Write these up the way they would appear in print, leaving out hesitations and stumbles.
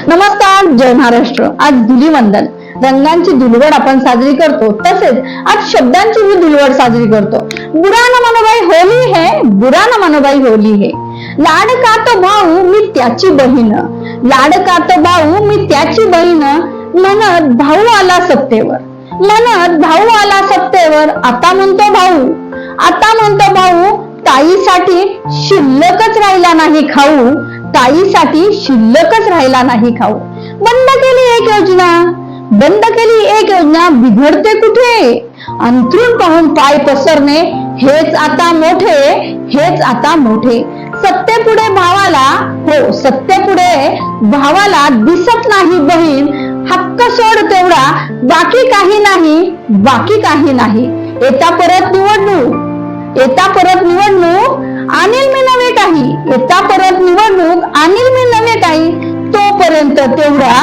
नमस्कार, जय महाराष्ट्र। आज धुलीवंदन, रंगांची धुलवड आपण साजरी करतो, तसेच आज शब्दांची भी धुलवड साजरी करतो। बुरा न मानो भाई होली है, बुरा न मानो भाई होली है। लाडका तो भाऊ मी त्याची बहीण, लाडका तो भाऊ मी त्याची बहीण, म्हणत भाऊ आला सत्तेवर, म्हणत भाऊ आला सत्तेवर। आता म्हणतो भाऊ, आता म्हणतो भाऊ, ताईसाठी शिल्लकच राहिला नाही खाऊ, ताईसाठी शिल्लकच राहिला नाही खाऊ। बंद केली एक योजना, बंद केली एक योजना, बिघडते कुठे? अंथरूण पाहून पाय पसरणे, हेच आता मोठे, हेच आता मोठे। सत्तेपुढे भावाला, हो सत्तेपुढे भावाला दिसत नाही बहीण, हक्क सोड तेवढा, बाकी काही नाही, बाकी काही नाही। येता परत निवडणूक, येता परत निवडणूक, आणील मी नवे काही, येता परत निवडणूक, आणील मी नवे काही। तोपर्यंत तेवढा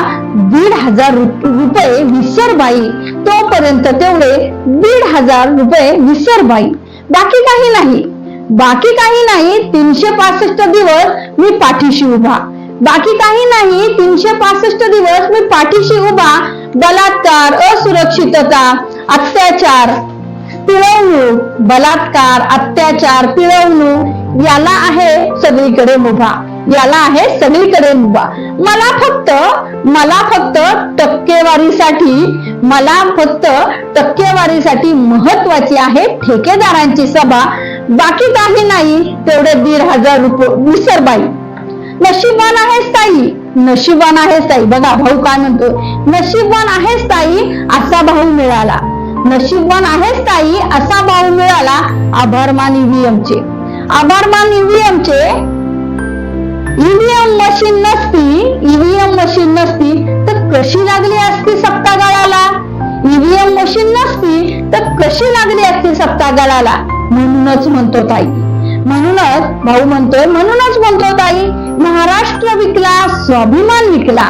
1,500 रुपये विसर बाई, तोपर्यंत तेवढे 1,500 रुपये विसर बाई। बाकी काही नाही, बाकी काही नाही। 365 दिवस मी पाठीशी उभा, बाकी काही नाही। 365 दिवस मी पाठीशी उभा। बलात्कार, असुरक्षितता, अत्याचार, पिळवणूक, बलात्कार, अत्याचार, पिळवणूक, याला आहे सगळीकडे मुभा, याला आहे सगळीकडे मुभा। मला फक्त टक्केवारीसाठी, मला फक्त टक्केवारीसाठी महत्वाची आहे ठेकेदारांची सभा। बाकी काही नाही, तेवढे 1,500 रुपये विसर बाई। नशीबवान आहेस ताई, नशीबवान आहेस ताई। बघा भाऊ काय म्हणतो, नशीबवान आहेस ताई असा भाऊ मिळाला, नशीबवान आहेस ताई असा भाऊ मिळाला। आभार मान ईव्हीएमचे, आभार मान ईव्हीएमचे। ईव्हीएम मशीन नसती, ईव्हीएम मशीन नसती तर कशी लागली असती सत्ता गळाला, ईव्हीएम मशीन नसती तर कशी लागली असती सत्ता गळाला। म्हणूनच म्हणतो ताई, म्हणूनच भाऊ म्हणतोय, म्हणूनच म्हणतो ताई, महाराष्ट्र विकला स्वाभिमान विकला,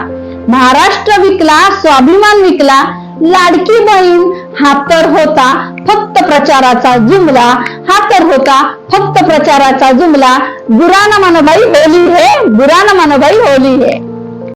महाराष्ट्र विकला स्वाभिमान विकला। लाडकी बहीण हा तर होता फक्त प्रचाराचा जुमला, हा तर होता फक्त प्रचाराचा जुमला। बुरा न मानो भाई होली है, बुरा न मानो भाई होली है।